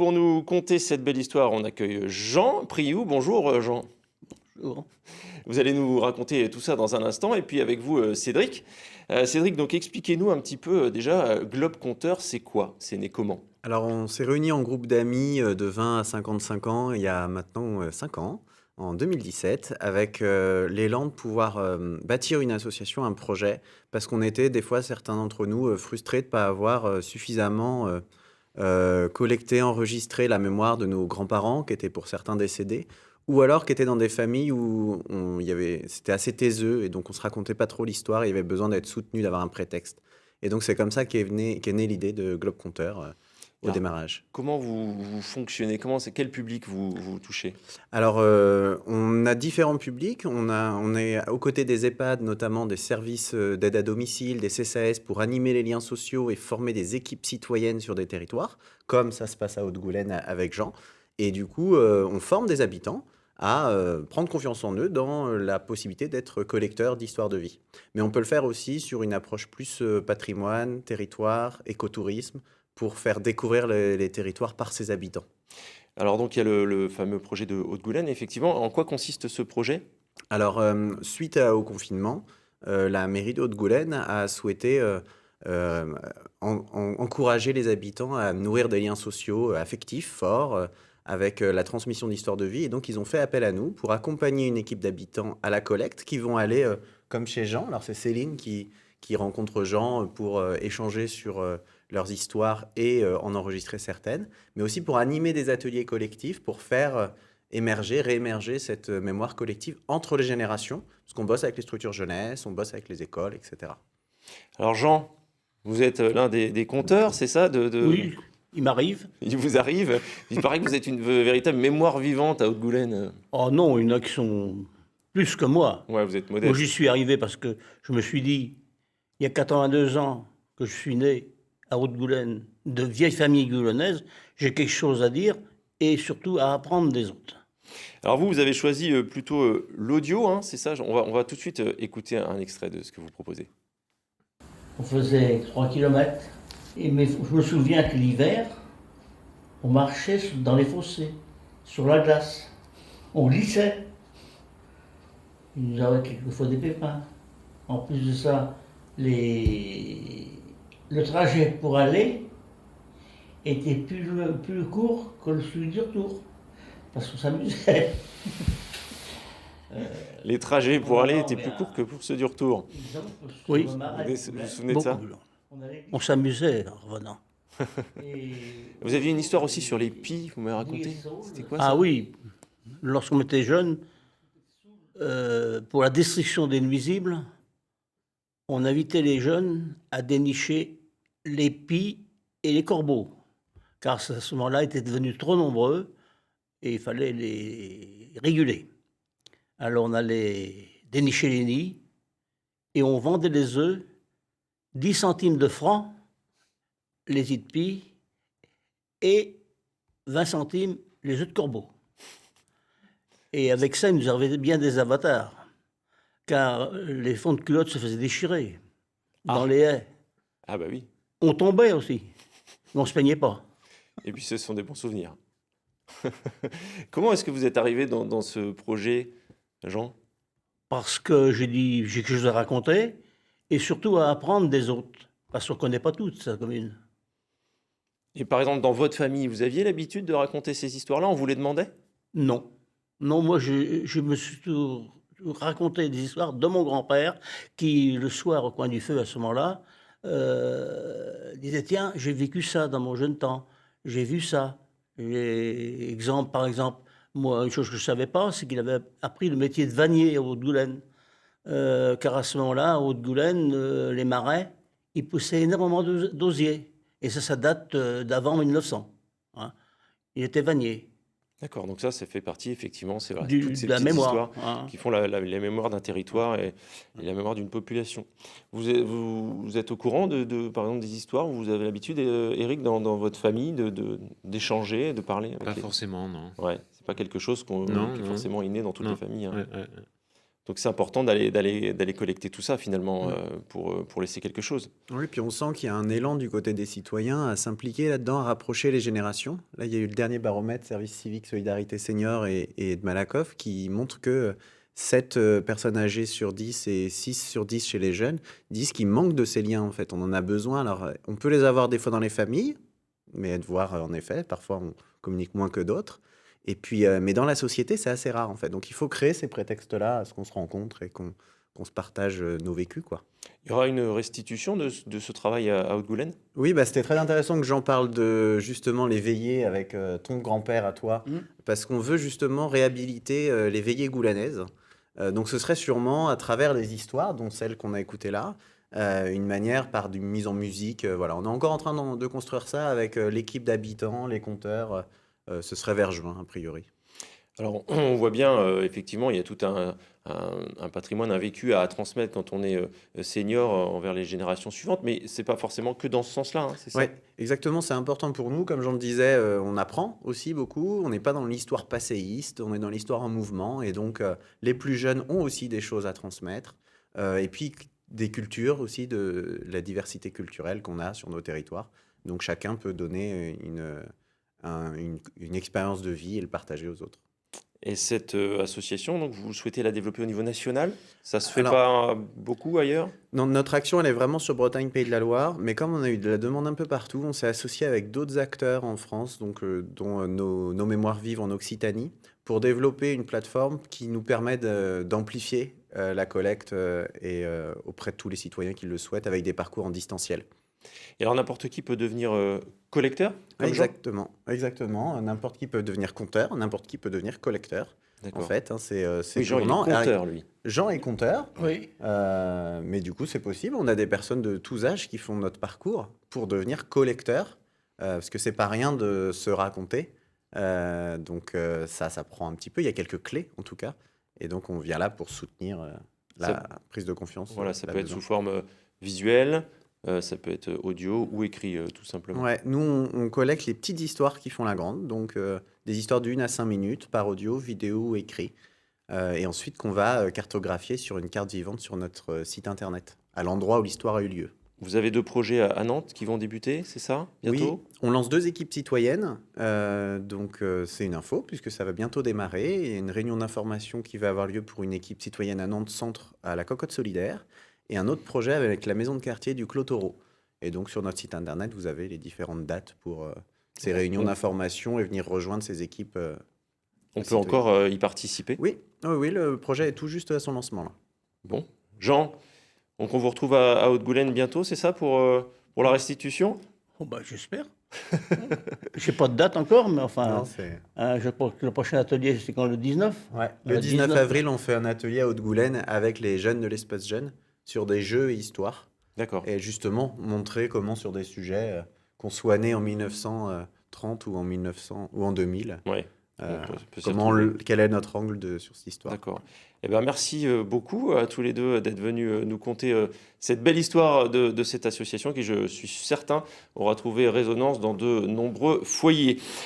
Pour nous conter cette belle histoire, on accueille Jean Priou. Bonjour Jean. Bonjour. Vous allez nous raconter tout ça dans un instant. Et puis avec vous, Cédric. Cédric, donc expliquez-nous un petit peu déjà, Globe Conteur, c'est quoi? C'est né comment? Alors, on s'est réunis en groupe d'amis de 20 à 55 ans, il y a maintenant 5 ans, en 2017, avec l'élan de pouvoir bâtir une association, un projet, parce qu'on était des fois, certains d'entre nous, frustrés de ne pas avoir suffisamment collecté, enregistré la mémoire de nos grands-parents, qui étaient pour certains décédés, ou alors qui étaient dans des familles où c'était assez taiseux, et donc on se racontait pas trop l'histoire, et il y avait besoin d'être soutenu, d'avoir un prétexte. Et donc c'est comme ça qu'est née l'idée de Globe Conteur au Alors, démarrage. comment vous fonctionnez? Quel public vous touchez? Alors, on a différents publics. On est aux côtés des EHPAD, notamment des services d'aide à domicile, des CCAS, pour animer les liens sociaux et former des équipes citoyennes sur des territoires, comme ça se passe à Haute-Goulaine avec Jean. Et du coup, on forme des habitants à prendre confiance en eux dans la possibilité d'être collecteurs d'histoires de vie. Mais on peut le faire aussi sur une approche plus patrimoine, territoire, écotourisme, pour faire découvrir les territoires par ses habitants. Alors donc il y a le fameux projet de Haute-Goulaine, effectivement. En quoi consiste ce projet? Alors, suite au confinement, la mairie de Haute-Goulaine a souhaité euh, encourager les habitants à nourrir des liens sociaux affectifs forts avec la transmission d'histoires de vie. Et donc, ils ont fait appel à nous pour accompagner une équipe d'habitants à la collecte qui vont aller, comme chez Jean. Alors, c'est Céline qui rencontre Jean pour échanger sur leurs histoires et en enregistrer certaines, mais aussi pour animer des ateliers collectifs pour faire émerger, réémerger cette mémoire collective entre les générations, parce qu'on bosse avec les structures jeunesse, on bosse avec les écoles, etc. Alors Jean, vous êtes l'un des conteurs, c'est ça Oui, il m'arrive. Il vous arrive, il paraît que vous êtes une véritable mémoire vivante à Haute-Goulaine. Oh non, il y en a qui sont plus que moi. Ouais, vous êtes Moi, modeste. j'y suis arrivé parce que je me suis dit, il y a 82 ans que je suis né à Haute-Goulaine, de vieille famille goulonnaise, j'ai quelque chose à dire et surtout à apprendre des autres. Alors vous avez choisi plutôt l'audio, hein, c'est ça? On va tout de suite écouter un extrait de ce que vous proposez. On faisait 3 kilomètres, mais je me souviens que l'hiver, on marchait dans les fossés, sur la glace. On glissait. Il nous avait quelquefois des pépins. En plus de ça, le trajet pour aller était plus court que celui du retour. Parce qu'on s'amusait. Les trajets pour Oh aller non, étaient mais plus courts que pour ceux du retour. Oui. Vous vous souvenez de ça? On s'amusait en revenant. Vous aviez une histoire aussi sur les pies, vous m'avez raconté. C'était quoi ça? Ah oui, lorsqu'on était jeune, pour la destruction des nuisibles, on invitait les jeunes à dénicher les pies et les corbeaux, car à ce moment-là, ils étaient devenus trop nombreux et il fallait les réguler. Alors on allait dénicher les nids et on vendait les œufs 10 centimes de francs, les œufs de pie, et 20 centimes les œufs de corbeau. Et avec ça, ils nous avaient bien des avatars, car les fonds de culotte se faisaient déchirer dans les haies. Ah bah oui. On tombait aussi, mais on ne se plaignait pas. Et puis ce sont des bons souvenirs. Comment est-ce que vous êtes arrivé dans ce projet, Jean? Parce que j'ai dit, j'ai quelque chose à raconter, et surtout à apprendre des autres, parce qu'on ne connaît pas toute sa commune. Et par exemple, dans votre famille, vous aviez l'habitude de raconter ces histoires-là? On vous les demandait? Non. Non, moi, je me suis toujours raconté des histoires de mon grand-père, qui, le soir, au coin du feu, à ce moment-là, disait, tiens, j'ai vécu ça dans mon jeune temps, j'ai vu ça. Par exemple, moi, une chose que je ne savais pas, c'est qu'il avait appris le métier de vannier à Haute-Goulaine. Car à ce moment-là, à Haute-Goulaine, les marais, ils poussaient énormément d'osier. Et ça date d'avant 1900. Hein. Il était vannier. D'accord, donc ça fait partie, effectivement, c'est vrai, toutes ces De la petites histoires mémoire. Hein. qui font la mémoire d'un territoire et la mémoire d'une population. Vous êtes au courant par exemple, des histoires où vous avez l'habitude, Éric, dans votre famille, d'échanger, de parler avec Pas forcément, non. Ouais, c'est pas quelque chose qui Non, est non. forcément inné dans toutes Non. les familles. Hein. Ouais, ouais, ouais. Donc c'est important d'aller collecter tout ça finalement pour laisser quelque chose. Oui, puis on sent qu'il y a un élan du côté des citoyens à s'impliquer là-dedans, à rapprocher les générations. Là, il y a eu le dernier baromètre Service civique, solidarité senior et de Malakoff qui montre que 7 personnes âgées sur 10 et 6 sur 10 chez les jeunes disent qu'il manque de ces liens en fait. On en a besoin. Alors, on peut les avoir des fois dans les familles, mais de voir en effet, parfois on communique moins que d'autres. Et puis, mais dans la société, c'est assez rare en fait. Donc il faut créer ces prétextes-là à ce qu'on se rencontre et qu'on se partage nos vécus, quoi. Il y aura une restitution de ce travail à Haute-Goulaine? Oui, bah, c'était très intéressant que j'en parle de justement les veillées avec ton grand-père à toi, parce qu'on veut justement réhabiliter les veillées goulanaises. Donc ce serait sûrement à travers les histoires, dont celle qu'on a écoutée là, une manière par une mise en musique. Voilà, on est encore en train de construire ça avec l'équipe d'habitants, les conteurs. Ce serait vers juin, a priori. Alors, on voit bien, effectivement, il y a tout un patrimoine, un vécu à transmettre quand on est senior envers les générations suivantes, mais c'est pas forcément que dans ce sens-là, hein, c'est ça? Oui, exactement, c'est important pour nous. Comme j'en le disais, on apprend aussi beaucoup. On n'est pas dans l'histoire passéiste, on est dans l'histoire en mouvement. Et donc, les plus jeunes ont aussi des choses à transmettre. Et puis, des cultures aussi, de la diversité culturelle qu'on a sur nos territoires. Donc, chacun peut donner une expérience de vie et le partager aux autres. Et cette association, donc, vous souhaitez la développer au niveau national? Ça se fait Alors, pas beaucoup ailleurs? non, notre action, elle est vraiment sur Bretagne, Pays de la Loire, mais comme on a eu de la demande un peu partout, on s'est associé avec d'autres acteurs en France, donc, dont nos mémoires vivent en Occitanie, pour développer une plateforme qui nous permet d'amplifier la collecte auprès de tous les citoyens qui le souhaitent, avec des parcours en distanciel. Et alors, n'importe qui peut devenir collecteur, comme Jean? Exactement, exactement. N'importe qui peut devenir compteur, n'importe qui peut devenir collecteur. En D'accord. fait, hein, c'est Oui, Jean, il est tournant. compteur, lui. Jean est compteur. Oui. Mais du coup, c'est possible. On a des personnes de tous âges qui font notre parcours pour devenir collecteurs, parce que c'est pas rien de se raconter. Donc ça prend un petit peu. Il y a quelques clés, en tout cas. Et donc, on vient là pour soutenir la Ça- prise de confiance. Voilà, ça peut être là-dedans. sous forme visuelle, ça peut être audio ou écrit, tout simplement. Ouais, nous, on collecte les petites histoires qui font la grande. Donc, des histoires d'1 à 5 minutes par audio, vidéo ou écrit. Et ensuite, qu'on va cartographier sur une carte vivante sur notre site internet, à l'endroit où l'histoire a eu lieu. Vous avez 2 projets à Nantes qui vont débuter, c'est ça, Oui, bientôt? on lance 2 équipes citoyennes, donc c'est une info puisque ça va bientôt démarrer. Il y a une réunion d'information qui va avoir lieu pour une équipe citoyenne à Nantes Centre à la Cocotte Solidaire et un autre projet avec la maison de quartier du Clos Taureau. Et donc sur notre site internet, vous avez les différentes dates pour ces réunions On d'information et venir rejoindre ces équipes. on peut citoyennes. encore y participer? Oui, oui, oui, le projet est tout juste à son lancement là. Bon. Jean, donc on vous retrouve à Haute-Goulaine bientôt, c'est ça, pour la restitution? Oh, bah, j'espère. Je sais pas de date encore, mais enfin, Non, c'est... je pense que le prochain atelier, c'est quand, le 19? Ouais. Le 19 avril, on fait un atelier à Haute-Goulaine avec les jeunes de l'espace jeune sur des jeux et histoires. D'accord. Et justement, montrer comment sur des sujets, qu'on soit né en 1930 ou en 1900 ou en 2000, Ouais. euh, On peut s'y comment retrouver. quel est notre angle sur cette histoire. D'accord. Eh ben, merci beaucoup à tous les deux d'être venus nous conter cette belle histoire de cette association qui, je suis certain, aura trouvé résonance dans de nombreux foyers.